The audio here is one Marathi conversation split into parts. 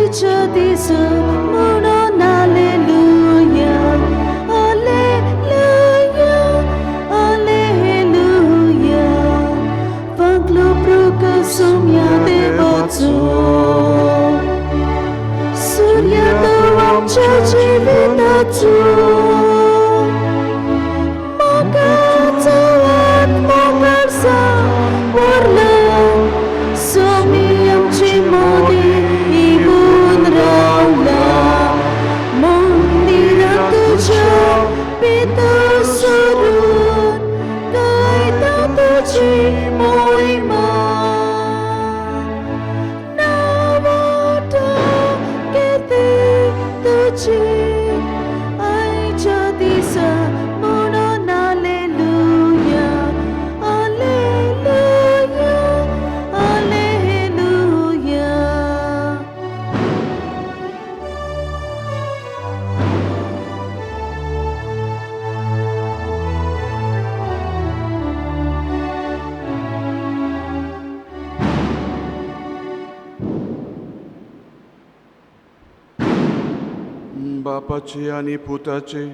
dice munon alleluia, alleluia, alleluia. Vanglo bruca sumia devoto, surya doam chachi vitatu. Magataat magarsa warlan, sumiam chimodi ibun raula. Mandira tuja pita surun, kaita tuji moima. Navata kete tuji, ai jadisa munon alleluia, alleluia, alleluia. बापाचे आणि पुताचे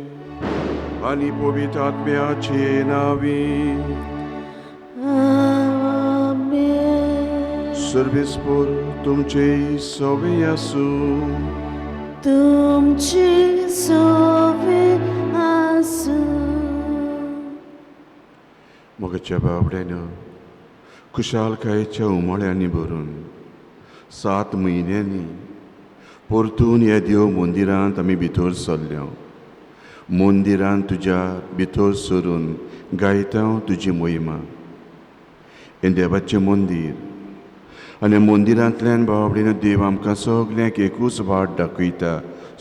आणि पवित्र आत्म्याचे नावी Amen. सर्वेस्पर तुमचे सवे असू तुमची सोवे आसू. मोगाच्या बाबड्यानं खुशालकायेच्या उमाळ्यांनी भरून 7 म्हयन्यांनी परतून ह्या देव मंदिरांत आमी भितर सरल्या. मंदिरांत तुज्या भितर सरून गायता तुजी महिमा. हें देवाचें मंदीर आनी मंदिरांतल्यान बाबडीन देव आमकां सगल्यांक एकूच वाट दाखयता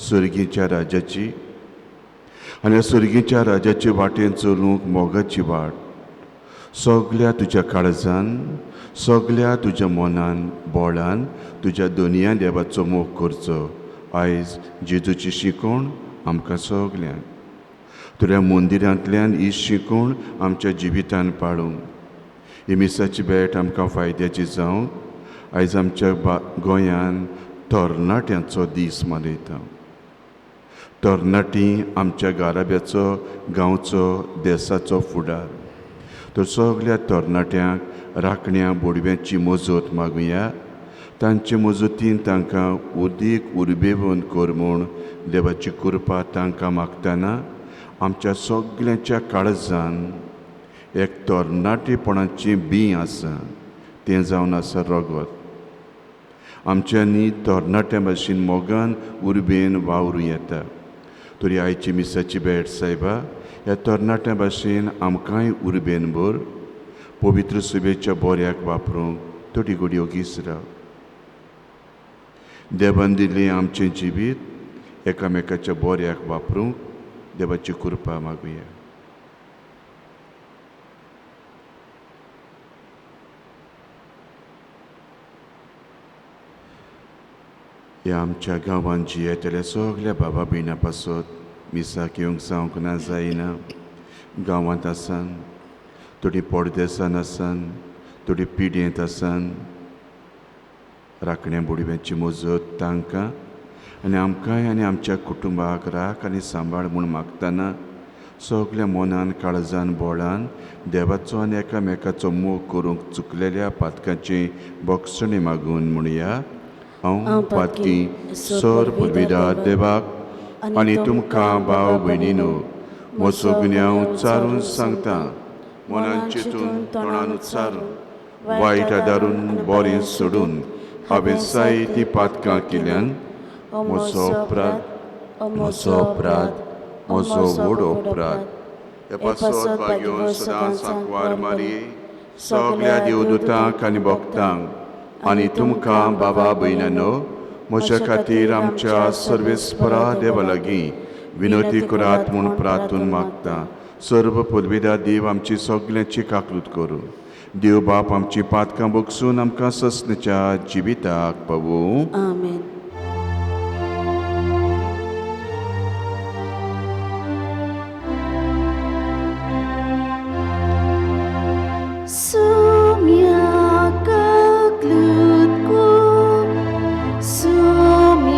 सर्गीच्या राजाची. आनी ह्या सर्गीच्या राजाचे वाटेन चलूंक मोगाची वाट सगल्या तुज्या काळजान, सगल्या तुज्या मनान बोळान तुज्या दोनया देवाचो मोग करचो. आयज जेजूची शिकवण आमकां सगल्यांक तुज्या मंदिरांतल्यान ही शिकवण आमच्या जिवितान पाळूंक. ही मिसाची भेट आमकां फायद्याची जावं. आयज आमच्या गोंयान तरणाट्यांचो दीस मनयता. तरणाटीं आमच्या गाराब्याचो, गांवचो, देसाचो फुडार. तर सगल्या तरणाट्यांक राखण्या बोडव्यांची मजत मागुया. तांचे मजतीन तांकां उदीक उर्बेवून कर म्हूण देवाची कृपा तांकां मागतना आमच्या सगल्यांच्या काळजान एक तरणाटेपणाची बीं आसा तें जावन आसा रगत. आमच्यांनी तरणाट्या भाशेन मोगान उर्बेन वावरूं येता. तरी आयची मिसाची भेट सायबा ह्या तरणाट्या भाशेन आमकांय उर्बेन भर. पवित्र सुबेच्या बोऱ्याक वापरूंक थोडी घडयो गीस राव. देवान दिल्लें आमचें जिवीत एकामेकाच्या बोऱ्याक वापरूंक देवाची कृपा मागुया. ह्या आमच्या गांवांत जियेतल्या सगल्या बाबा भयणां पासत मिसाक येवंक जावंक ना जायना. गांवांत आसान, थोडी पडदेसान आसान, थोडी पिड्येंत आसान राखण्या बुडव्यांची मजत तांकां आनी आमकांय आनी आमच्या कुटुंबाक राख आनी सांबाळ म्हूण मागतना सगल्या मनान, काळजान, बोळान देवाचो आनी एकामेकाचो मोग करूंक चुकलेल्या पातकांची बोगसणी मागून म्हणुया. हांव पातकी सर पुर्विदार देवाक आनी तुमकां भाव भयणीनो म्हजो गुन्यांव उच्चारून सांगता. मनान चिंतून तोंडान उच्चारून वायट आदारून बरें सोडून हांवें जायतीं पातकां केल्यान म्हजो अपराध, म्हजो व्हड अपराध. हे पासत भाग्योन सदांच सांकवार मारये सगल्या देवदूतांक आनी भक्तांक आनी तुमकां बाबा भयणांनो म्हज्या खातीर आमच्या सर्वेस्परा देवा लागीं विनोती करात म्हूण प्रार्थून मागता. सर्व पदवीदार देव आमची सगल्यांची काकूट करूं. देव बाप आमची पातकां बगसून आमकां ससणेच्या जिविताक पावूं. आमेन. Sumia kaklutku, sumia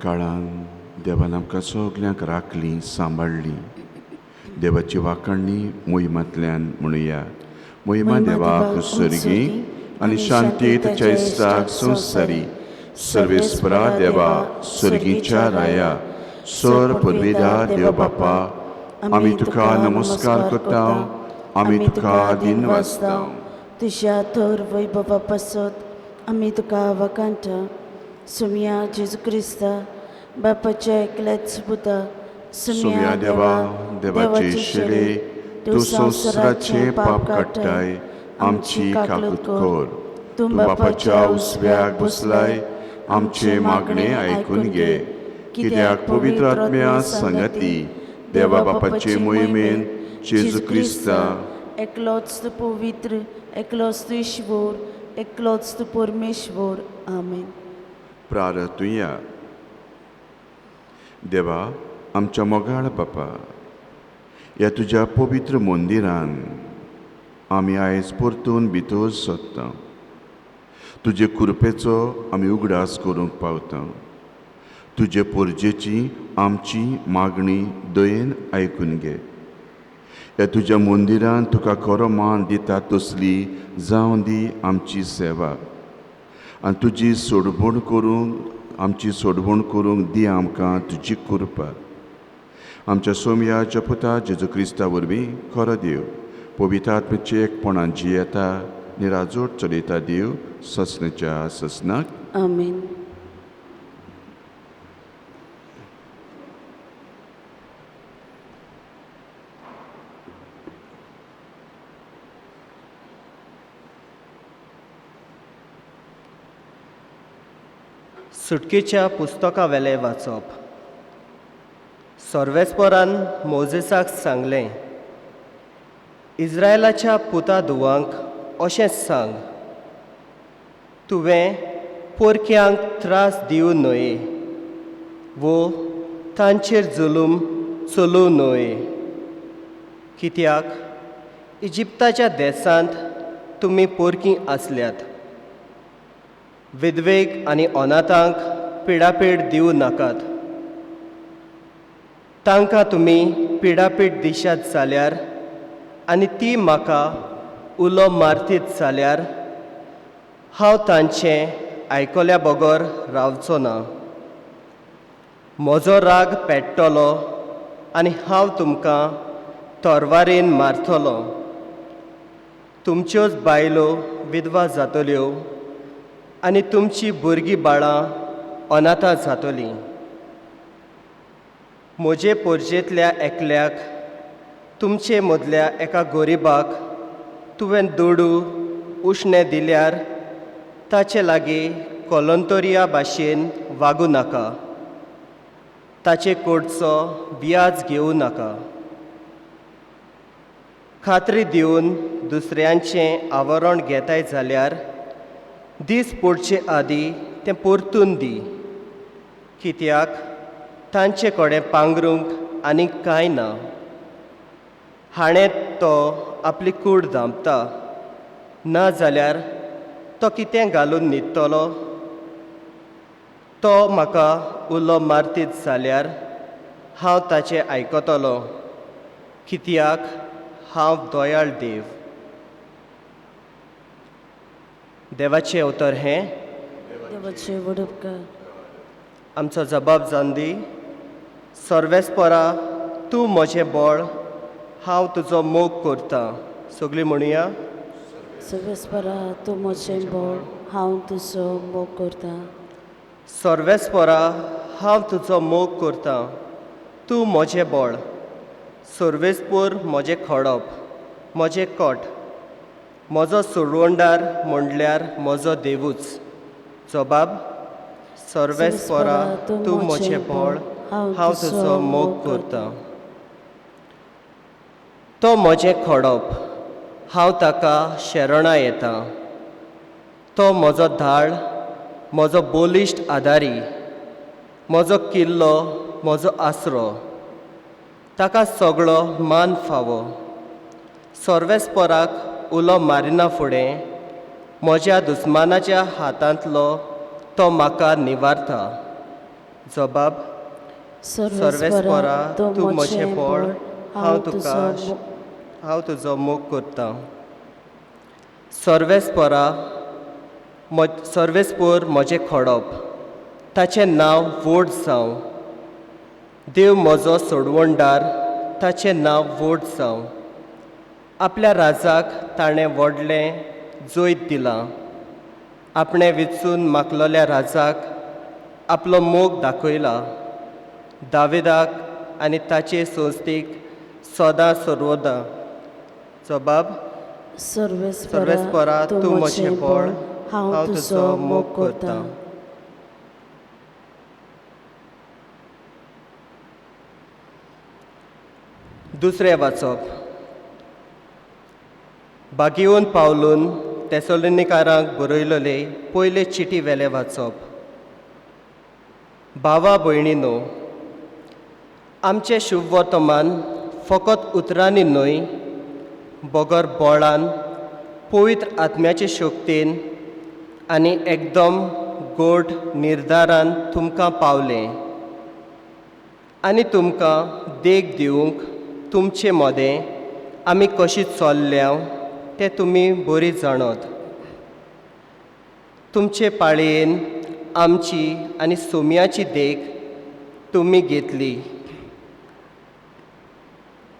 काळांत देवान आमकां सगल्यांक राखली सांबाळली. देवाची वाखाणणी मोहिमांतल्यान म्हणुया. मोहिमा देवाक सर्गी आनी शांती ताच्या इश्टाक संवसारी. सर्वेस्परा देवा सर्गीच्या राया. सर पदवीदार देव बापा, आमी तुका नमस्कार करता, आमी तुका दिन वाजता. तुज्या थोर वैभवा पासत आमी तुका वखाणटा. सुम्या जेजू क्रिस्ता बापाच्या एकल्याच पुता. सुम्या देवा, देवाचे शेडे, तूं संवसाराचे पाप काडटाय, आमची काकूट कर. तूं बापाच्या उसव्याक बसलाय, आमचे मागणे आयकून घे. कित्याक पवित्र आत्म्या संगती देवा बापाचे मोहिमेन जेजू क्रिस्ता एकलोच तूं पवित्र, एकलोच तूं ईश्वर, एकलोच तूं परमेश्वर. आमेन. प्रार्थुया. देवा आमच्या मोगाळ बापा, ह्या तुज्या पवित्र मंदिरान आमी आयज परतून भितर सोदता. तुजे कृपेचो आमी उगडास करूंक पावता. तुजे पोरजेची आमची मागणी दयेन आयकून घे. ह्या तुज्या मंदिरान तुका खरो मान दिता तसली जावं दी आमची सेवा. आनी तुजी सोडवण करूंक आमची सोडवण करूंक दी आमकां तुजी कृपा. आमच्या सोमयाच्या पुता जेजू क्रिस्ता वरवीं खरो देव पवित्र आत्मेचे एकपणान जियेता निराजोड चलयता देव ससनेच्या ससनाक. आमेन. सुटकेच्या पुस्तका वेले वाचप. सर्वेस्परान मोजेसाक सांगलें, इस्रायलाच्या पुता धुवांक अशेंच सांग, तुवें पोरक्यांक त्रास दिवं न्हय वो तांचेर जुलूम चलोवं न्हय. कित्याक इजिप्ताच्या देसांत तुमी पोरकीं आसल्यात. विधवेक आनी अनाथांक पिडापीड दिवं नाकात. तांकां तुमी पिडापीड दिशात जाल्यार आनी ती म्हाका उलो मारतीत जाल्यार हांव तांचें आयकल्या बगर रावचो ना. म्हजो राग पेट्टलो आनी हांव तुमकां तोरवारेन मारतलो. तुमच्योच बायलो विधवा जातल्यो आनी तुमची भुरगीं बाळां अनाथा जातलीं. म्हजे पोरजेंतल्या एकल्याक तुमचे मदल्या एका गरीबाक तुवें दुडू उश्णें दिल्यार ताचे लागीं कोलंतोरिया भाशेन वागूं नाका. ताचे कोडचो व्याज घेवं नाका. खात्री दिवन दुसऱ्यांचें आवरण घेताय जाल्यार दीस पडचे आदीं तें परतून दी. कित्याक तांचे कडेन पांगरूंक आनीक कांय ना. हाणें तो आपली कूड धांपता, ना जाल्यार तो कितें घालून न्हिदतलो. तो म्हाका उलो मारतीत जाल्यार हांव ताचें आयकतलों. कित्याक हांव दयाळ देव. देवाचें उतर हें, देवाचे वडपकार. आमचो जबाब जावन दी. सर्वेस्परा तूं म्हजें बळ, हांव तुजो मोग करतां. सगळीं म्हणुया. सर्वेस्परा तूं म्हजें बळ, हांव तुजो मोग करतां. सर्वेस्परा हांव तुजो मोग करतां. तूं म्हजें बळ. सर्वेस्पूर म्हजें खडप, म्हजें कोट. म्हजो सोडवणदार म्हणल्यार म्हजो देवूच. जबाब. सर्वेस्परा तूं म्हजें बळ, हांव तुजो मोग करतां. तो म्हजें खडप, हांव ताका शरणा येतां. तो म्हजो धाड, म्हजो बोलिश्ट आदारी, म्हजो किल्लो, म्हजो आसरो. ताका सगळो मान फावो. सर्वेस्पराक उलो मारिना फुडें म्हज्या दुस्मानाच्या हातांतलो तो म्हाका निवारता. जबाब सर्वेस्परा तूं म्हजें बोळ हांव तुजो मोग करतां. सर्वेस्पर म्हजें खडप, ताचें नांव व्हड जावं. देव म्हजो सोडवणदार, ताचें नांव व्हड जावं. आपल्या राजाक ताणें व्हडलें जोयत दिलां. आपणें विचून मागलोल्या राजाक आपलो मोग दाखयला. दाविदाक आनी ताचे संस्थीक सदां सर्वदा. जबाब सर्वेस्परा तूं म्हजें बोळ हांव तुजो मोग करतां. दुसरें वाचप. बागीवन पावलून तेसलोनिकारांक बरयलेले पयले चिटी वेले वाचप. भावा भयणीनो, आमचें शुभ वर्तमान फकत उतरांनी न्हय, बगर बोळान, पवित्र आत्म्याचे शक्तीन आनी एकदम गोड निर्धारान तुमकां पावलें. आनी तुमकां देख दिवंक तुमचे मदें आमी कशीं चल्ल्या तें तुमी बरी जाणत. तुमचे पाळयेन आमची आनी सोमयाची देख तुमी घेतली.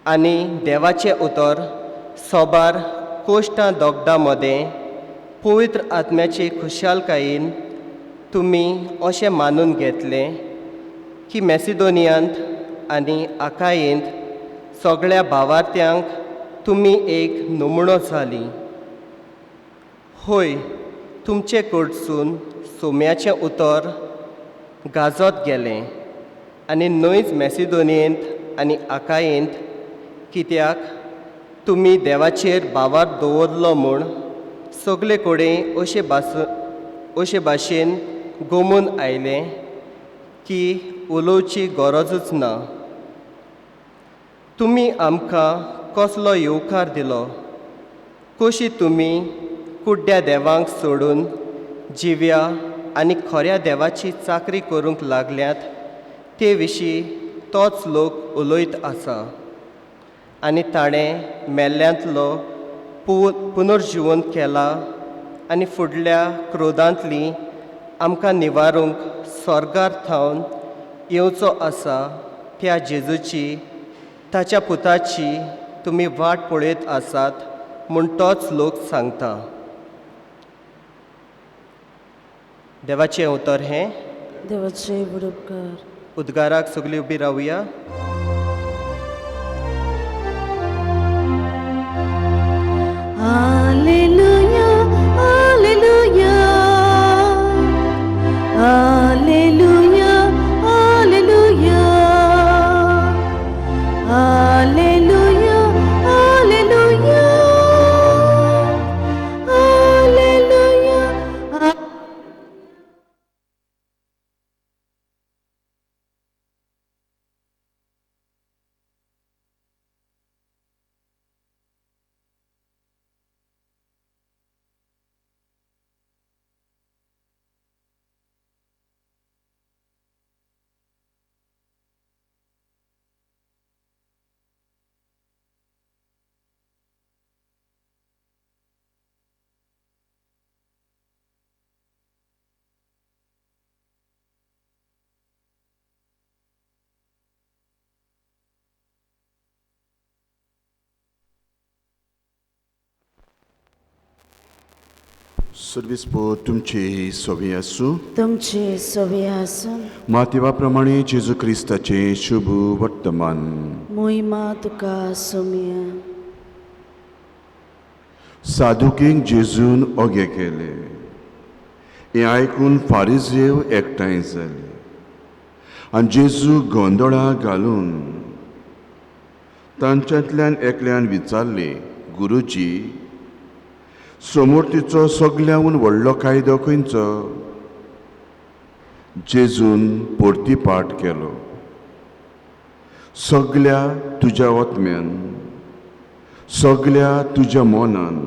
आनी देवाचें उतर सोबार कोश्टां दोगदां मदें पवित्र आत्म्याचे खुशालकायेन तुमी अशें मानून घेतलें की मॅसिडोनियांत आनी आकायेंत सगळ्या भावार्थ्यांक तुमी एक नमुणो जालीं. होय, तुमचे कडसून सोम्याचें उतर गाजत गेलें आनी न्हयच मॅसिडोनियेंत आनी आकायेंत, कित्याक तुमी देवाचेर भावार दवरलो म्हूण सगळे कडेन अशे भाशेन गमून आयलें की उलोवची गरजूच ना. तुमी आमकां कसलो येवकार दिलो, कशी तुमी कुड्ड्या देवांक सोडून जिव्या आनी खऱ्या देवाची चाकरी करूंक लागल्यात ते विशीं तोच लोक उलयत आसा. आनी ताणें मेल्ल्यांतलो पुनर्जिवन केला आनी फुडल्या क्रोधांतली आमकां निवारूंक स्वर्गार थावन येवचो आसा त्या जेजूची, ताच्या पुताची तुमी वाट पळयत आसात म्हूण तोच लोक सांगता. देवाचें उतर हें. देवाचे बरोबर. उद्गाराक सगळीं उबी रावया. हालेलुया, हालेलुया, हालेलुया, हालेलुया, हालेलुया, हालेलुया, हालेलुया. सर्वेस्पर तुमची सोबी आसूं. तुमचे सोबे आसून मातेवा प्रमाणे जेजू क्रिस्ताचें शुभ वर्तमान. मोहिमा तुका सोम्या. सादुकेक जेजून ओगे केले. हें आयकून फारिजेव एकठांय जाले आनी जेजू गोंदळा घालून तांच्यांतल्यान एकल्यान विचारलें, गुरुजी, समोर्तीचो सगळ्याहून व्हडलो कायदो खंयचो? जेजून परती पाठ केलो, सगळ्या तुज्या आत्म्यान, सगळ्या तुज्या मोनान,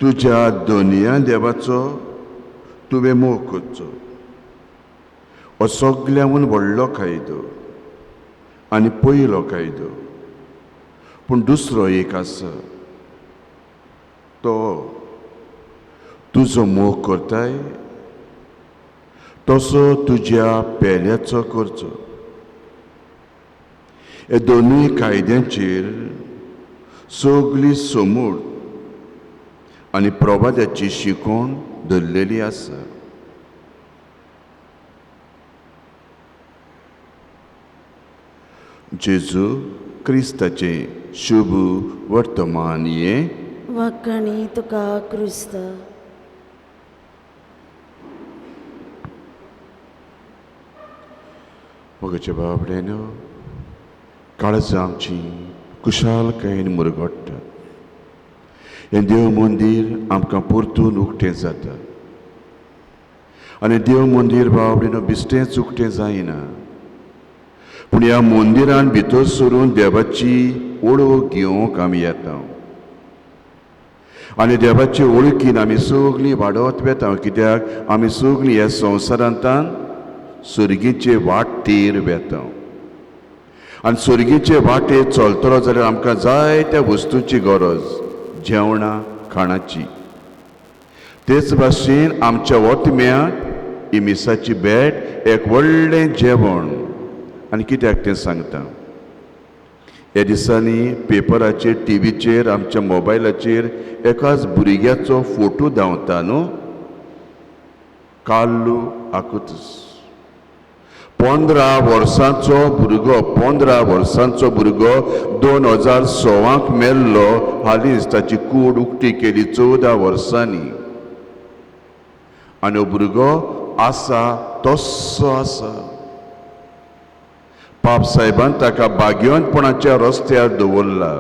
तुज्या दोनया देवाचो तुवें मोग करचो. हो सगल्याहून व्हडलो कायदो आनी पयलो कायदो. पूण दुसरो एक आसा, तो तुजो मोग करताय तसो तुज्या पेल्याचो करचो. हे दोनूय कायद्यांचेर सगळी समूळ आनी प्रभादाची शिकवण धरलेली आसा. जेजू क्रिस्ताचें शुभ वर्तमान ये वखणी तुका क्रिस्ता. मोगाच्या बाबड्यानो, काळजां आमची कुशालकायेन मुरगोडटा. हें देव मंदीर आमकां परतून उक्तें जाता. आनी देव मंदीर बाबड्यानो बिश्टेंच उक्तें जायना, पूण ह्या मंदिरान भितर सरून देवाची ओळख घेवंक आमी येता. आनी देवाचे ओळखीन आमी सगळीं वाडत वेता, कित्याक आमी सगळीं ह्या संवसारांतान सर्गीचे वाटेर वेता. आनी सर्गीचे वाटेर चलतलो जाल्यार आमकां जायत्या वस्तूंची गरज, जेवणा खाणाची. तेच भाशेन आमच्या ओतम्याक ही मिसाची भेट एक व्हडलें जेवण. आनी कित्याक तें सांगता, ह्या दिसांनी पेपराचेर, टीव्हीचेर, आमच्या मोबायलाचेर एकाच भुरग्याचो फोटो धांवता न्हू, कार्लो आकुतस. 15 वर्सांचो भुरगो, 15 वर्सांचो भुरगो 2016 मेल्लो. हालींच ताची कूड उक्ती केली 14 वर्सांनी. आनी हो भुरगो आसा तस्सो आसा. पाप साहेबान ताका बागेवंतपणाच्या रस्त्यार दवरला.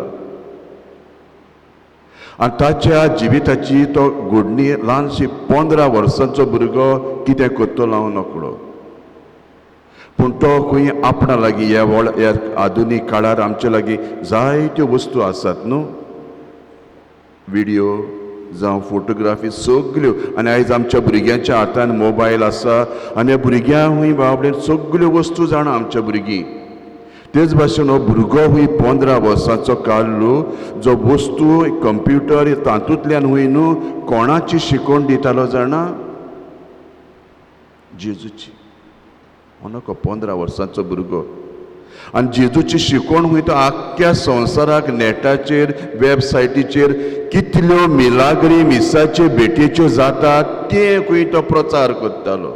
आनी ताच्या जिविताची तो घडणी ल्हानशी 15 वर्सांचो भुरगो कितें करतलो हांव नकळो. पूण तो खंय आपणा लागीं ह्या आधुनीक काळार आमचे लागीं जायत्यो वस्तू आसात न्हू, व्हिडियो जावं फोटोग्राफी सगल्यो. आनी आयज आमच्या भुरग्यांच्या हातान मोबायल आसा आनी ह्या भुरग्यांक हूंय बाबडे सगल्यो वस्तू जाणा आमच्या भुरगीं. तेच भाशेन हो भुरगो हूंय 15 वर्सांचो कार्लो, जो वस्तू कंप्युटर तातूंतल्यान हूंय न्हू कोणाची शिकवण दितालो जाणा, जेजूची. हो 15 वर्सांचो भुरगो. आनी जेजूची शिकवण हूंय तो आख्ख्या संवसाराक नेटाचेर, वेबसायटीचेर कितल्यो मिलाग्री मिसाच्यो भेटेच्यो जातात ते खंय तो प्रचार करतालो.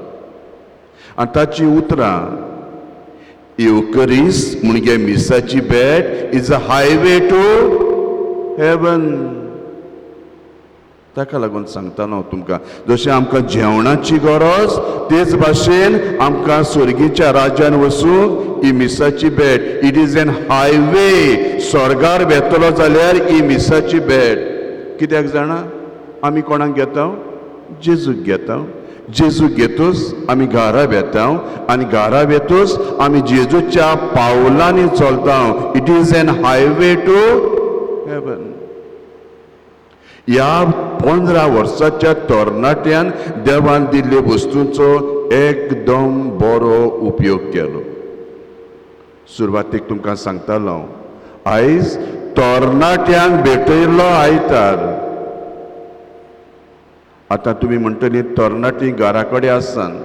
आनी ताची उतरां, युकरिस्ट म्हणजे मिसाची भेट is a highway to heaven. ताका लागून सांगतालो हांव तुमकां, जशें आमकां जेवणाची गरज तेच भाशेन आमकां स्वर्गीच्या राज्यान वचूंक ही मिसाची भेट. It is an highway. स्वर्गार वेतलो जाल्यार ही मिसाची भेट. कित्याक जाणा, आमी कोणाक घेता? जेजूक घेता. जेजू घेतोच आमी घरा येता आनी घरा येतोच आमी जेजूच्या पावलांनी चलता. It is an highway to heaven. ह्या 15 वर्साच्या तरणाट्यान देवान दिल्ले वस्तूंचो एकदम बरो उपयोग केलो. सुरवातेक तुमकां सांगतालो, आयज तरणाट्यांक भेटयल्लो आयतार. आतां तुमी म्हणटली तरणाटी घरा कडेन आसान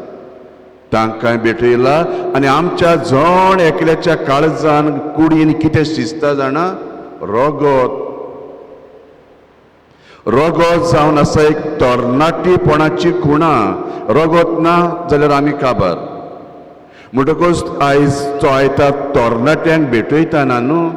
तांकां भेटयला आनी आमच्या जण एकल्याच्या काळजान कुडीन कितें शिजता जाणा, रगत. रगत जावन आसा एक तरणाटीपणाची खुणां. रगत ना जाल्यार आमी काबार. म्हणटकच आयज तो आयतार तरणाट्यांक भेटयतना न्हू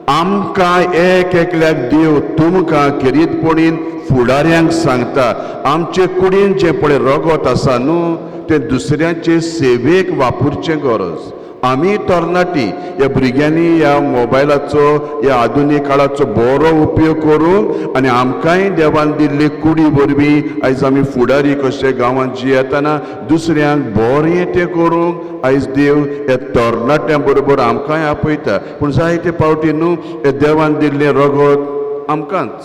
आमकां एक एकल्याक देव तुमकां खेरीतपणीन फुडाऱ्यांक सांगता, आमचे कुडीन जें पळय रगत आसा न्हू तें दुसऱ्यांचे सेवेक वापरचें गरज. आमी तरणाटी ह्या भुरग्यांनी ह्या मोबायलाचो, ह्या आधुनीक काळाचो बरो उपयोग करूंक आनी आमकांय देवान दिल्ले कुडी वरवीं आयज आमी फुडारी कशे गांवांत जियेतना दुसऱ्यांक बरें तें करूंक आयज देव ह्या तरणाट्यां बरोबर आमकांय आपयता. पूण जायते पावटी न्हू हे देवान दिल्लें रगत आमकांच,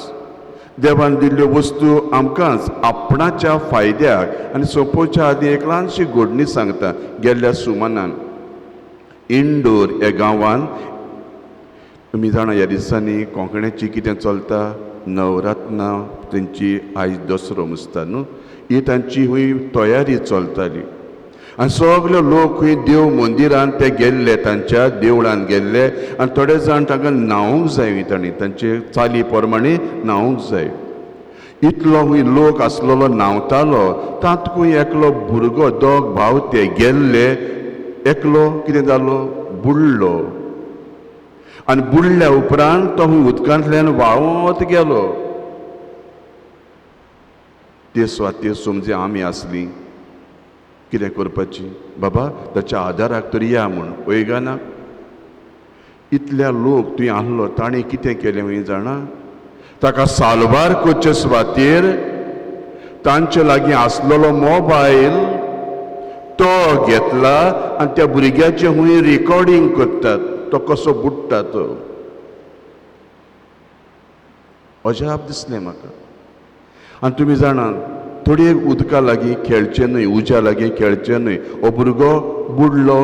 देवान दिल्ल्यो वस्तू आमकांच आपणाच्या फायद्याक आनी सोंपोवच्या आदीं एक ल्हानशी घडणी सांगता. गेल्ल्या सुमानान इंडोर ह्या गांवांत तुमी जाणा ह्या दिसांनी कोंकणीची कितें चलता, नवरात्नां तेंची आयज दसरो मुसता न्हू, ही तांची खूंय तयारी चलताली. आनी सगळे लोक खंय देव मंदिरान ते गेल्ले, तांच्या देवळान गेल्ले आनी थोडे जाण तांकां न्हावूंक जाय, तांणी तांचे चाली प्रमाणे न्हावूंक जाय. इतलो खंय लोक आसलेलो न्हांवतालो, तांत खंय एकलो भुरगो, दोग भाव ते गेल्ले, एकलो कितें जालो, बुडलो. आनी बुडल्या उपरांत तो खंय उदकांतल्यान व्हांवत गेलो. ते सुवातेर समजे आमी आसलीं, कितें करपाची? बाबा ताच्या आदाराक तरी या म्हूण वैगाना. इतल्या लोक थंय आसलो, ताणें कितें केलें खंय जाणा, ताका साल्वार करचे सुवातेर तांचे लागीं आसलेलो मोबायल तो घेतला आनी त्या भुरग्याचें खंय रिकॉर्डिंग करतात, तो कसो बुडटा तो. अजाप दिसलें म्हाका. आनी तुमी जाणात, थोडी उदका लागीं खेळचें न्हय, उज्या लागीं खेळचें न्हय. हो भुरगो बुडलो.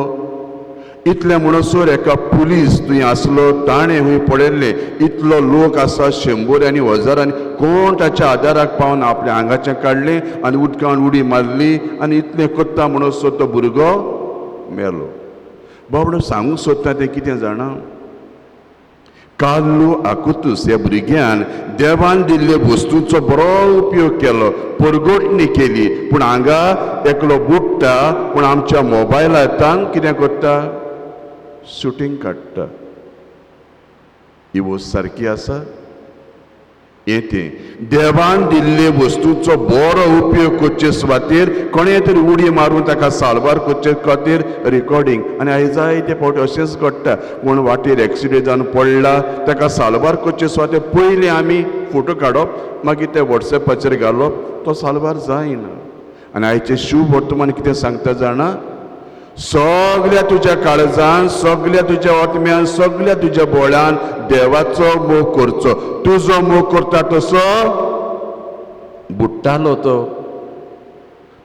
इतलें म्हणसर एका पुलीस थंय आसलो, ताणें खंय पळयल्लें इतलो लोक आसा, 100 आनी 1000 कोण ताच्या आदाराक पावन आपल्या आंगाचें काडलें आनी उदकांत उडी मारली आनी इतलें करता म्हणसर तो भुरगो मेलो. बाबडो सांगूंक सोदता तें कितें जाणा, कार्लो आकुतूस ह्या भुरग्यान देवान दिल्ले वस्तूंचो बरो उपयोग केलो, परगोटणी केली. पूण हांगा एकलो बुडटा, पूण आमच्या मोबायलांतल्यान कितें करता, शुटींग काडटा. ही वस्त सारकी आसा? येतें देवान दिल्ले वस्तूंचो बरो उपयोग करचे सुवातेर कोणें तरी उडी मारून ताका साल्वार करचे खातीर रिकॉर्डिंग. आनी आयज जायते फावटी अशेंच घडटा, कोण वाटेर एक्सिडेंट जावन पडला, ताका साल्वार करचे सुवातेर पयलीं आमी फोटो काडप, मागीर ते वॉट्सॅपाचेर घालप, तो साल्वार जायना. आनी आयचें शुभ वर्तमान कितें सांगता जाणा, सगळ्या तुज्या काळजान, सगळ्या तुज्या ओतम्यान, सगळ्या तुज्या बोळ्यान देवाचो मोग करचो. तुजो मोग करता तसो बुडटालो तो,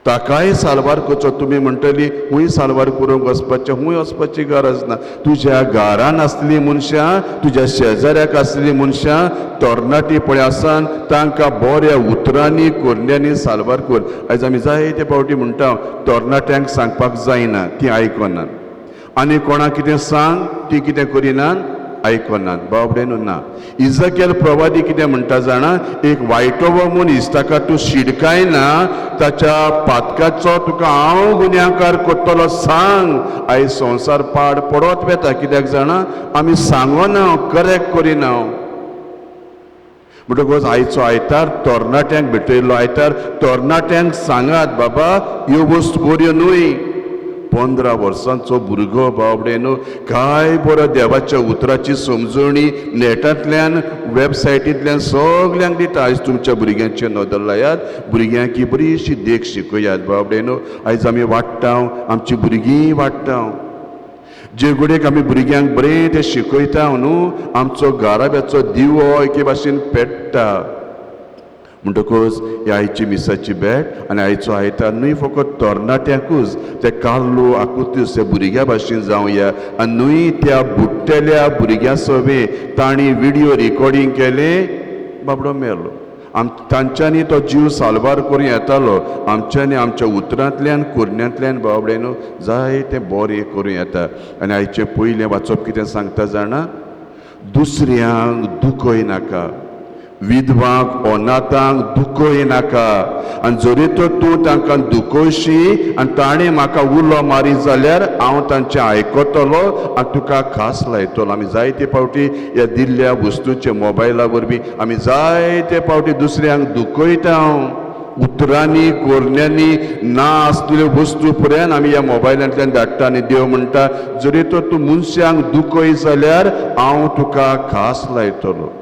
ताकाय साल्वार करचो. तुमी म्हणटली खूंय साल्वार करूंक वचपाचें, खूंय वचपाची गरज ना. तुज्या घरान आसली मनशां, तुज्या शेजाऱ्याक आसली मनशां, तरणाटी पळय आसान, तांकां बऱ्या उतरांनी कोरण्यांनी साल्वार कर. आयज आमी जायते फावटी म्हणटा, तरणाट्यांक सांगपाक जायना, ती आयकनात. आनी कोणाक कितें सांग, ती कितें करिनात, आयकनात. बाबडेनू ना. इजकेल प्रवादी कितें म्हणटा जाणा, एक वायटोवो मनीस ताका तूं शिडकायना, ताच्या पातकाचो तुका हांव गुन्यांवकार करतलो सांग. आयज संवसार पाड पडत वेता. कित्याक जाणा, आमी सांगना, करेक्ट करिना. म्हणटकच आयचो आयतार तरणाट्यांक भेटयल्लो आयतार, तरणाट्यांक सांगात, बाबा ह्यो वस्तू बऱ्यो न्हय. 15 वर्सांचो भुरगो बाबडेनो काय बरो देवाच्या उतराची समजणी नेटांतल्यान, वेबसायटींतल्यान सगल्यांक दिता. आयज तुमच्या भुरग्यांचे नदर लायात, भुरग्यांक ही बरीशी देख शिकयात. बाबडेनो आयज आमी वाडटा, आमची भुरगीं वाडटा. जे घडयेक आमी भुरग्यांक बरें तें शिकयता न्हू, आमचो घराब्याचो दिवो एके भाशेन पेट्टा. म्हणटकच ही आयची मिसाची भेट आनी आयचो आयतार न्हय फकत तरणाट्यांकूच, ते कार्लो आकुतूस ह्या भुरग्या भाशेन जावया. आनी न्हय त्या बुडटेल्या भुरग्या सवे तांणी व्हिडियो रिकॉर्डिंग केलें, बाबडो मेलो. तांच्यांनी तो जीव साल्वार करूं येतालो, आमच्यांनी आमच्या उतरांतल्यान कुरण्यांतल्यान बाबडेनो जायतें बरें करूं येता. आनी आयचें पयलें वाचप कितें सांगता जाणा, दुसऱ्यांक दुखय नाका, विधवांक अनाथांक दुखय नाका. आनी जरी तर तूं तांकां दुखयशी आनी ताणें म्हाका उलो मारी जाल्यार हांव तांचें आयकतलो आनी तुका खास लायतलो. आमी जायते फावटी ह्या दिल्ल्या वस्तूंचे मोबायला वरवीं आमी जायते फावटी दुसऱ्यांक दुखयता. उतरांनी कोरण्यांनी ना आसलेल्यो वस्तू पर्यंत आमी ह्या मोबायलांतल्यान धाडटा. आनी देव म्हणटा, जरी तर तूं मनशांक दुखय जाल्यार हांव तुका खास लायतलो.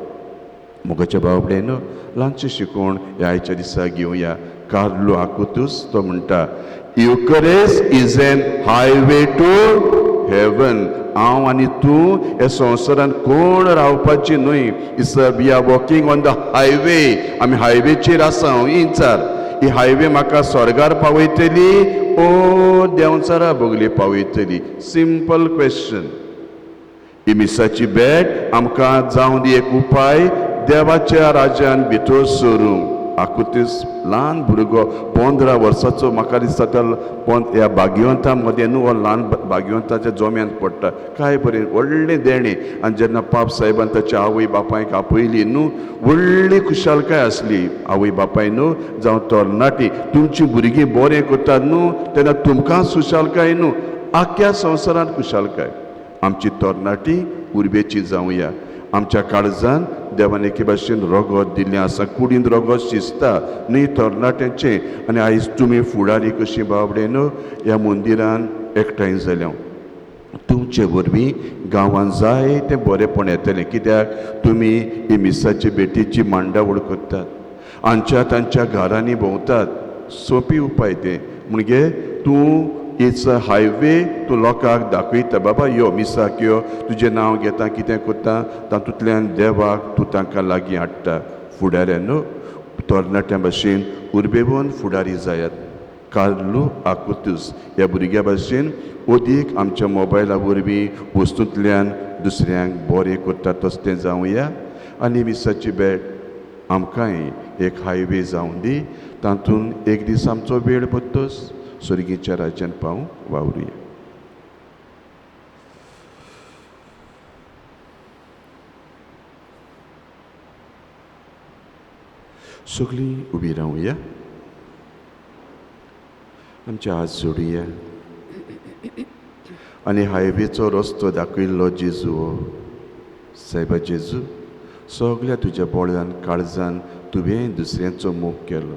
मोगाच्या बाबडेन ल्हानशें शिकवण ह्या आयच्या दिसा घेवया. कार्लो आकुतूस तो म्हणटा, Eucharist is an highway to heaven हांव आनी तूं ह्या संवसारान कोण रावपाची न्हय. Is we are walking on the highway. आमी हायवेचेर आसा. इंचार ही हायवे म्हाका स्वर्गार पावयतली ओ देंवचारा बोगली पावयतली. Simple question. ही मिसाची भेट आमकां जावं दी एक उपाय देवाच्या राज्यान भितर सरूंक. आकुतीस ल्हान भुरगो 15 वर्साचो म्हाका दिसता ह्या भाग्यवंता मदें न्हू हो ल्हान भाग्यवंताच्या जोम्यान पडटा. काय बरें व्हडलें देणें. आनी जेन्ना पाप साहेबान ताच्या आवय बापायक आपयली न्हू व्हडली खुशालकाय आसली. आवय बापाय न्हू जावं तरणाटी तुमचीं भुरगीं बरें करतात न्हू तेन्ना तुमकां खुशालकाय न्हू आख्या संवसारांत खुशालकाय. आमची तरणाटी उर्बेची जावया. आमच्या काळजान देवान एके भाशेन रगत दिल्लें आसा. कुडीन रगत शिजता न्ही तरणाट्यांचें. आनी आयज तुमी फुडारी कशी बावडे न्हू ह्या मंदिरान एकठांय जाल्या. तुमचे वरवीं गांवांत जाय तें बरेंपण येतलें. कित्याक तुमी ही मिसाची भेटीची मांडावळ करतात. हांच्या तांच्या घरांनी भोंवतात. सोंपी उपाय ते म्हणजे तूं इट्स अ हायवे तूं लोकांक दाखयता बाबा यो मिसाक यो तुजें नांव घेता कितें करता तातूंतल्यान देवाक तूं तांकां लागीं हाडटा. फुडाऱ्यान न्हू तरणाट्या भाशेन उर्बेवून फुडारी जायात. कार्लो आकुतूस ह्या भुरग्या भाशेन ओदीक आमच्या मोबायला वरवीं वस्तूंतल्यान दुसऱ्यांक बरें करता तसलें जावया. आनी मिसाची भेट आमकांय एक हायवे जावं दी. तातूंत एक दीस आमचो वेळ बत्तोस स्वर्गीच्या राज्यान पावूंक वावरुया. सगळीं उबी रावया. आमचे हात जोडुया आनी हायवेचो रस्तो दाखयल्लो जेजू हो सायबा जेजू सगळ्या तुज्या बोळ्यान काळजान तुवें दुसऱ्यांचो मोग केलो.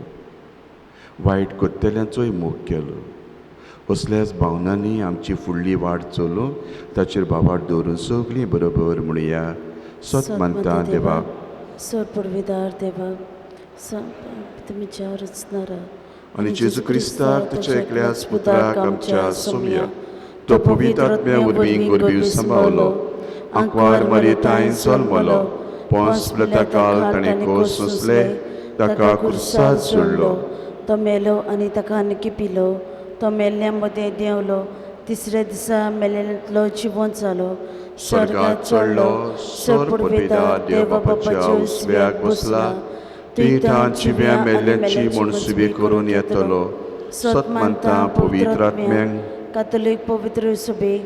वायट कोत्तेल्यांचोय मोग केलो. असल्याच भावनांनी आमची फुडली वाट चलूं ताचेर बाबाड दवरून सगळीं बरोबर म्हणुया. सत मानता देवाक सर पुरविदार देवाक तुमच्या रचणारा आनी जेजू क्रिस्ताक तुज्या एकल्याच पुत्राक आमच्या सोमया तो पवित्र आत्म्या वरवीं गोरबीव सांबाळलो. आंकवार मरिताय जल्मलो. पोंस पिलाताकाल ताणें कोस सोंसले. ताका क्रुसार जोडलो. तो मेलो आनी ताका आनी पिलो. तो मेल्ल्या मदें देंवलो. तिसऱ्या दिसा मेल्ल्यांतलो जिवंत जालो. स्वर्गांत चडलो. सर पुरविदार देवा बापाच्या उजव्याक बसला. तिथां जिव्या मेल्ल्यांची म्हूण सुबे करून येतलो. सत मानता पवित्र आत्म्यांक कातोलीक पवित्र सुबे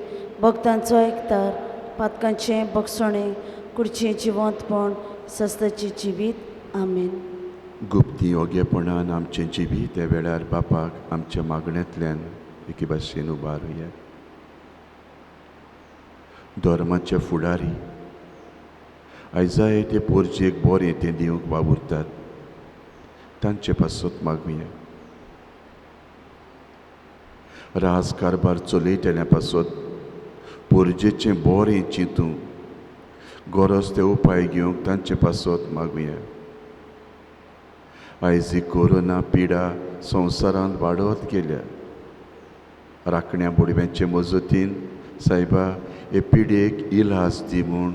भक्तांचो एकतार पातकांचें बगसणें कुडचें जिवंतपण सस्ताची जिवीत. आमेन. गुप्ती ओगेपणान आमचें जिवीत त्या वेळार बापाक आमच्या मागण्यांतल्यान एके भाशेन उबारुया. धर्माचे फुडारी आयज जाय ते पोरजेक बरें तें दिवंक वावुरतात. तांचे पासत मागुया. राजकारबार चलयतल्या पासत पोरजेचें बरें चिंतूंक गरज ते उपाय घेवंक तांचे पासत मागुया. आयज ही कोरोना पिडा संवसारांत वाडत गेल्या. राखण्या बुडव्यांचे मजतीन सायबा हे पिडेक इलाज दी म्हूण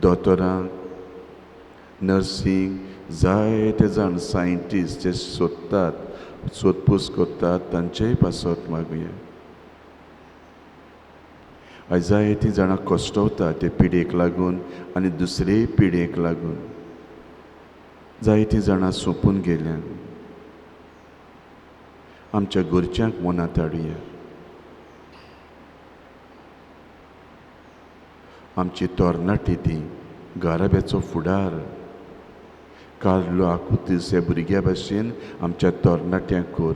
दोतोरांक नर्सींग जायते जाण सायंटिस्ट जे सोदतात सोदपूस करतात तांचेय पासत मागुया. आयज जायतीं जाणां कश्टवतात ते पिडेक लागून आनी दुसरे पिडेक लागून. जायतीं जाणां सोंपून गेल्यान. आमच्या घरच्यांक मनांत हाडुया. आमची तरणाटी ती गाराब्याचो फुडार कार्लो आकुतीस ह्या भुरग्या भाशेन आमच्या तरणाट्यांक कोर.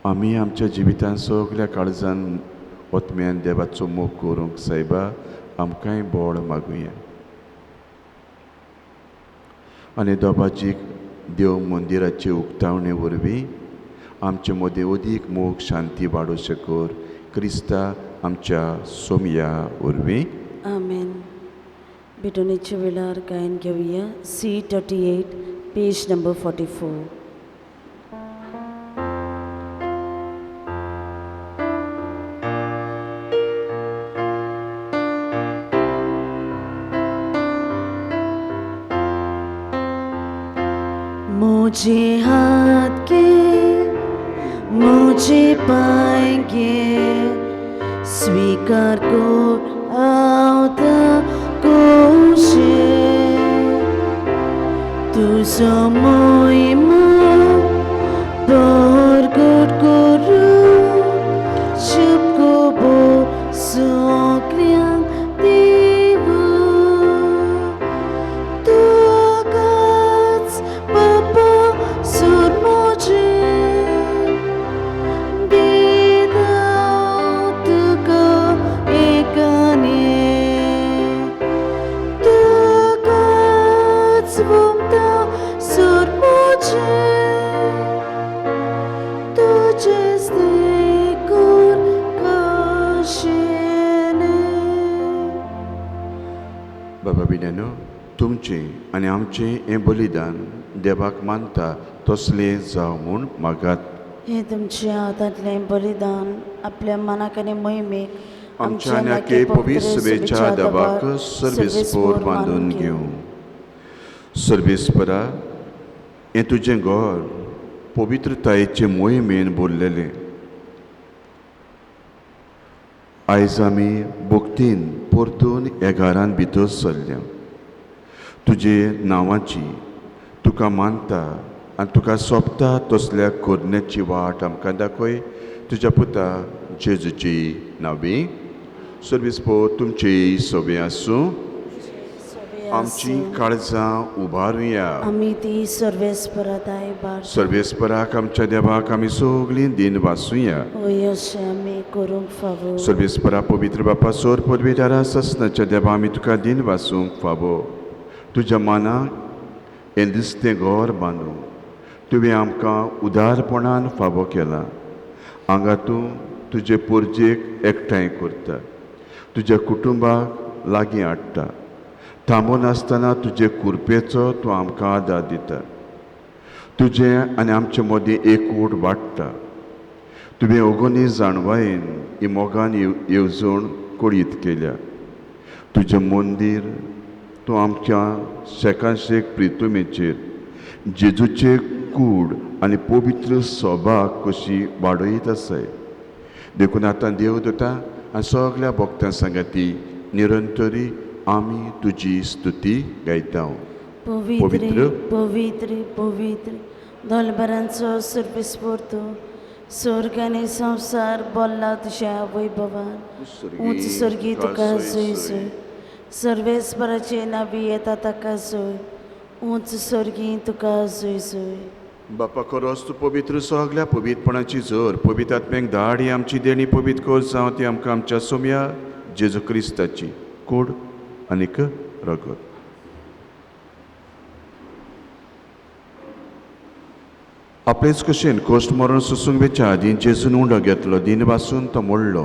आमी आमच्या जिवितांत सगळ्या काळजान ओतम्यान देवाचो मोग करूंक सायबा आमकांय बळ मागुया. आनी दोबाजीक देव मंदिराचे उक्तावणे वरवीं आमचे मदें अदीक मोग शांती वाडोवचें कर. क्रिस्ता आमच्या सोमया वरवीं. आमेन. भेटवणेच्या वेळार गायन घेवया. C38 page number 44. मुझे हाथ के मुझे पाएंगे स्वीकार को आवता कोशे तू समयमा परगट करू शुभको बो सगळ्यांक देव तू आकाच बाबा सोर मोजे देदाव तुका एकाने तू आकाच वमता सोर मोजे तुझेच देखून कशेने बाबा बिड्यानो तुमचें आनी आमचें हें बलिदान देवाक मानता तसलें जावं म्हूण मागात. हे तुमचे हातांतलें बलिदान आपल्या मनाक आनी मोहिमेक आमच्या नाके पवित्र सभेच्या देवाक सर्वेस्पोर बांदून घेवं. सर्वेस्परा हें तुजें घर पवित्रतायेचे मोहिमेन भरलेलें. आयज आमी भक्तीन परतून ह्या घरान भितर सरल्या. तुजे नांवाची तुका मानता आनी तुका सोबता तसल्या करण्याची वाट आमकां दाखय. तुज्या पुता जेजूची नांवी. सर्वेस्पोर तुमची सभे आसूं. आमची काळजां उबारुया. आमी ती सर्वेस्पराताय भार सर्वेस्पराक आमच्या देवाक आमी सगळीं दिन वाचुया. होय अशें आमी करूंक फावो. सर्वेस्परा पवित्र बापा सोर परवेदारा ससनाच्या देवा आमी तुका दिन वाचूंक फावो. तुज्या मनाक हें दिसतें घर बांदूंक तुवें आमकां उदारपणान फावो केला. हांगा तूं तुजे पोरजेक एकठांय करता. तुज्या कुटुंबाक लागीं हाडटा. थांबून आसतना तुजे कुरपेचो तूं आमकां आदार दिता. तुजें आनी आमचे मदीं एकवट वाडटा. तुवें ओगोनी जाणवायेन ही मोगान येवजण कोडीत केल्या. तुजें मंदीर तूं आमच्या शेकाशेक प्रितुमेचेर जेजूचे कूड आनी पवित्र सभाक कशी वाडयत आसाय. देखून आतां देव दोता आनी सगळ्या भक्तां सांगाती निरंतरी आमी तुजी स्तुती गायता. पवित्र पवित्र पवित्र दोलबरांचो सर्वेस्पोर तूं स्वर्ग आनी संवसार बोल्ला तुज्या वैभवान. उंच सर्गी तुका जय जय. सर्वेस्पराचे नांवी येता ताका जय. उंच सर्गी तुका जय जय. बापा खरोच तूं पवित्र सगळ्या पवित्रपणाची जोर पवित्र आत्म्याक धाड ही आमची देणी पवित्र कर जावं ती आमकां आमच्या सोम्या जेजू क्रिस्ताची कूड आनीक रगत. आपलेच कशेन कोश्ट मरण सुसूंक वेच्या आदीं जेजून उंडो घेतलो. दिन वाचून तो मोडलो.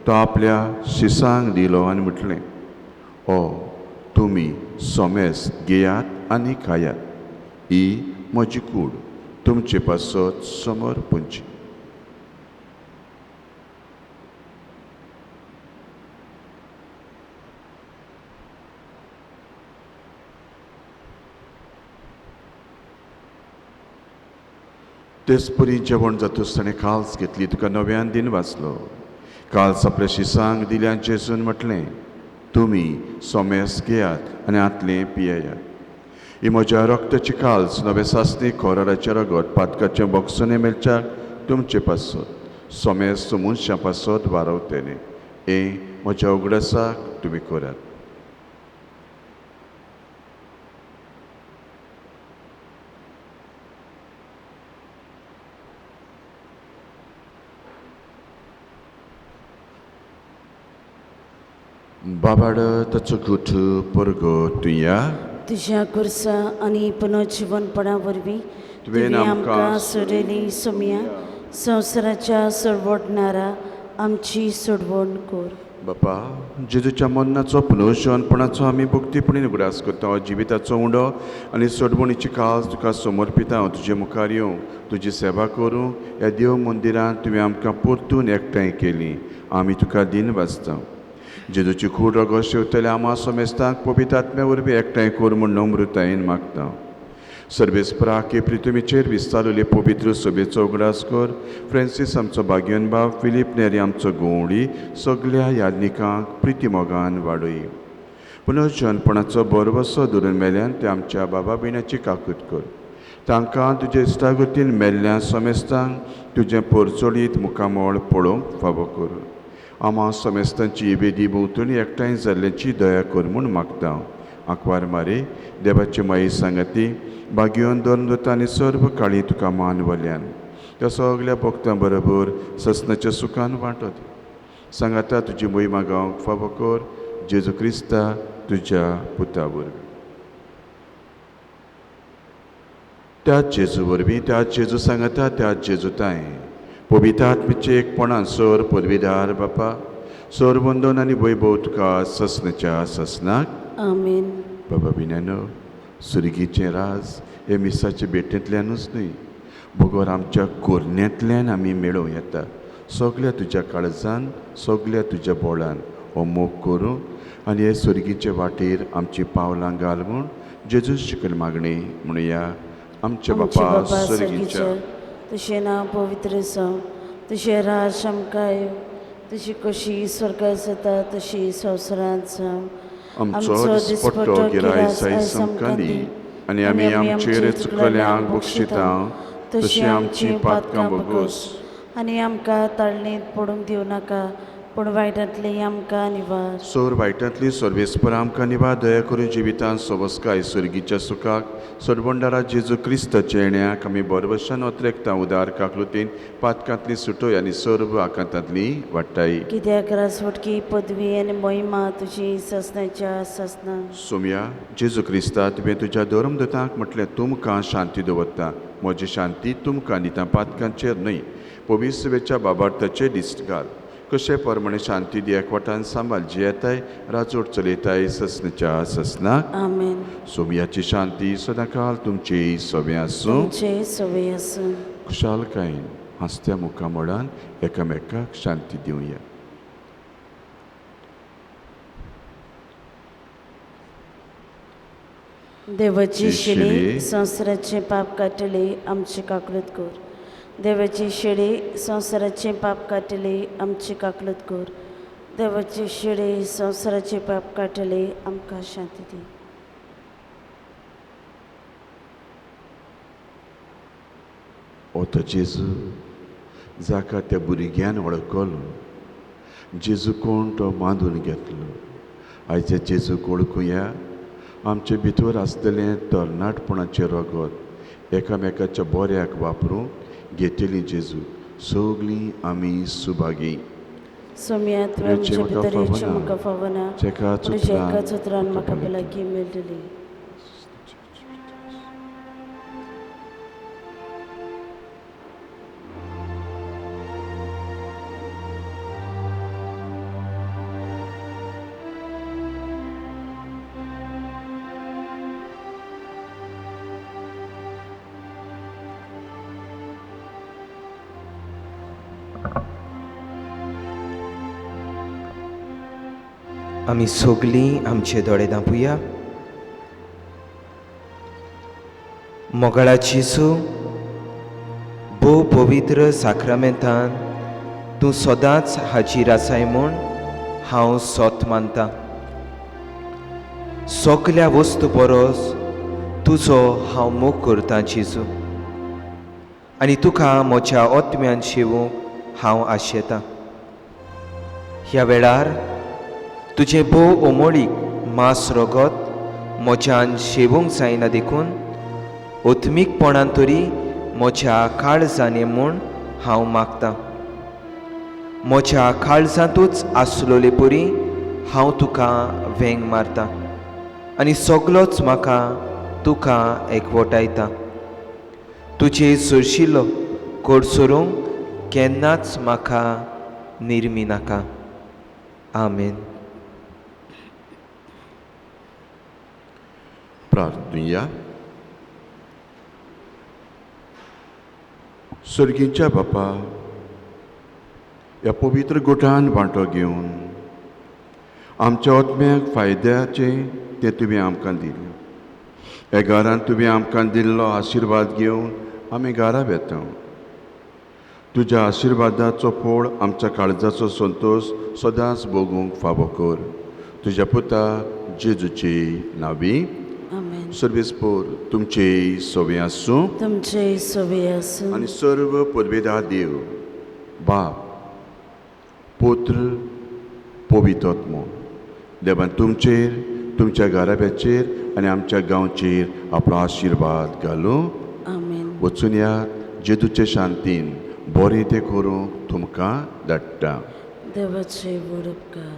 तो आपल्या शिसांक दिलो आनी म्हटलें ओ तुमी सोमेस घेयात आनी खायात. ही म्हजी कूड तुमचे पासत समोर पुंची. तेच परी जेवण जातूच ताणें काल्स घेतली. तुका नव्यान दिन वाचलो. काल्स आपल्या शिसांक दिल्यान जेजून म्हटलें तुमी सोमेस घेयात आनी आतलें पियेयात. ही म्हज्या रक्ताची काल्स नवे सासणी खोराराचे रगत पातकाचे बॉक्सने मेलच्याक तुमचे पासत सोमेस मनशां पासत वारवतेने. हे म्हज्या उगडासाक तुमी करात. बाबाड ताचो घुट परगो तुया. तुज्या कुर्सा आनी पुनर्जीवनपणा वरवीं तुवें आमकां सोडिल्ली सोम्या संवसाराच्या सोडवटणारा आमची सोडवण कर. बापा जेजूच्या मरणाचो पुनर्जीवनपणाचो आमी भक्तीपणीन उगडास करता. जिविताचो उंडो आनी सोडवणीची काल्स तुका समर्पिता. हांव तुजे मुखार येवं तुजी सेवा करूं. ह्या देव मंदिरांत तुवें आमकां परतून एकठांय केली. आमी तुका दिन वाचता. जेजूची खूड रगत शेवतले आमा सोमेस्तांक पवित्र आत्म्या वरवीं एकठांय कर म्हूण नम्रतायेन मागता. सर्वेस्परा के प्रितुमीचेर विस्तारलेले पवित्र सभेचो उगडास कर. फ्रांसीस आमचो भाग्यवन भाव, फिलीप नेरी आमचो गोवडी, सगळ्या याज्ञिकांक प्रिती मोगान वाडय. पुनर्जन्मपणाचो बरवसो धरून मेल्यान ते आमच्या बाबा भयणाची काकूट कर. तांकां तुजे इश्टागतीन मेल्ल्या समेस्तांक तुजें परचोडीत मुखामोळ पळोवंक फावो कर. आम्हा समेस्तांची बेदी भोंवतणी एकठांय जाल्ल्याची दया कर म्हूण मागता. आंकवार मारे देवाची माई सांगाती, भाग्यवन दोन आनी सर्व काळी तुका मान वल्यान त्या सगळ्या भक्तां बरोबर ससनाच्या सुखान वांटत. सांगाता तुजी मोहीमा गावंक फावो कर. जेजू क्रिस्ता तुज्या पुता वरवीं. त्याच जेजू वरवीं, त्याच जेजू सांगाता, त्याच जेजू ताय पवित्र आत्मेचे एकपणान सर पदवीदार बापा, सर वंदन आनी वैभव तुका ससनाच्या ससनाक. आमीन. बाबा बिनानो, सुरगीचें राज हे मिसाच्या भेटेंतल्यानूच न्हय, भगोर आमच्या कोरण्यांतल्यान आमी मेळूं येता. सगळ्या तुज्या काळजान, सगळ्या तुज्या बोळान हो मोग करूं आनी हे सुरगीचे वाटेर आमची पावलां घाल म्हूण जेजू शिकल मागणी म्हणुया. आमचे बापा सुरगीच्या, तुजें नांव पवित्र जावं, तुजें राज आमकां येवं, तुजी कशी स्वर्गांत जाता तशी संवसारांत जावं. आमचो दिसपट्टो गिरायस आयज आमकां दी, आनी आमी आमचेर चुकलेल्यांक बक्षिता तशी आमची पातकां बगोस. आनी आमकां ताळणेंत पडूंक दिवं नाका, पूण वायटांतली आमकां निवार. सोर वायटांतली सर्वेस्परा आमकां निवार. दया करून जिवितांत सवस्काय सुरगीच्या सुखाक सोडबोंडारा जेजू क्रिस्ताच्या येण्याक आमी बरवशान ओत्रेकता उदार काकलुतीन पातकांतली सुटोय आनी सर्व आकांतांतली वाडटाय. कित्याक राजवटकी पदवी आनी मोहिमा तुजी ससनाच्या ससना. सोम्या, जेजू क्रिस्ता तुवें तुज्या धर्मदूतांक म्हटलें, तुमकां शांती दवरता, म्हजी शांती तुमकां दिता, पातकांचेर न्हय. पवित्र सभेच्या बाबार्थाचेर दिश्ट घाल. कशे परमणे शांती दी, एकवटान सांबाळ जी येताय, राजवट चलयताय ससनाच्या ससनाक. आमेन. सोम्याची शांती सदांकाल तुमचे सवे आसूं. तुमचे सवे आसूं. खुशालकायेन हांसत्या मुखामोळान एकामेकाक शांती दिवया. देवाची शिडी संवसाराचें पाप काडटली, आमची काकलूत कर. देवाची शिडी संवसाराचें पाप काडटली, आमची काकलूत कर. देवाची शिडी संवसाराचें पाप काडटली, आमकां शांती दी. ओतो जेजू जाका त्या भुरग्यान वळखलो, जेजू कोण तो बांदून घेतलो. आयच्या जेजूक वळखुया. आमचे भितर आसतलें तरणाटपणाचें रगत एकामेकाच्या बऱ्याक वापरूंक घेतिल्ली जेजू सगळीं आमी सुभागी. सोम्या तुवें आमचे भितर येवचें म्हाका फावना, जेका पूण एका चुत्रान म्हाका भलायकी मेळटली. आमी सगळीं आमचे दोळे धांपुया. मोगाळाची सू भोव पवित्र साक्रामेंतान तूं सदांच हाजीर आसाय म्हूण हांव सोत मानतां. सगल्या वस्तू परस तुजो हांव मोग करतां जेजू, आनी तुका म्हज्या ओतम्यान शेवूंक हांव आशेतां. ह्या वेळार तुजें भोव ओमोळीक मास रगत म्हज्यान शेवूंक जायना देखून ओत्मीकपणान तरी म्हज्या काळजांनी म्हूण हांव मागतां. म्हज्या काळजांतूच आसलोले परी हांव तुका वेंग मारतां आनी सगलोच म्हाका तुका एकवटायता. तुजे सरशिल्लो कोडसरूंक केन्नाच म्हाका निर्मी नाका. आमेन. प्रार्थुया. सर्गीच्या बापा, ह्या पवित्र गोठान वांटो घेवन आमच्या ओतम्याक फायद्याचें तें तुवें आमकां दिलें. हे घरांत तुवें आमकां दिल्लो आशिर्वाद घेवन आमी घरा येता. तुज्या आशिर्वादाचो फोड आमच्या काळजाचो संतोश सदांच भोगूंक फावो कर. तुज्या पुता जेजूची नांवी आमेन. सर्वेस्पोर तुमचे सोवे आसूं तुमचे सोबे आसूं आनी सर्व पदवेदार देव बाप पुत्र पवित्रात्मो देवान तुमचेर, तुमच्या घराब्याचेर आनी आमच्या गांवचेर आपलो आशिर्वाद घालूं. आमेन. वचून यात जेजूचे शांतीन बरें तें करूंक तुमकां धाडटा. देवाचे व्हड उपकार.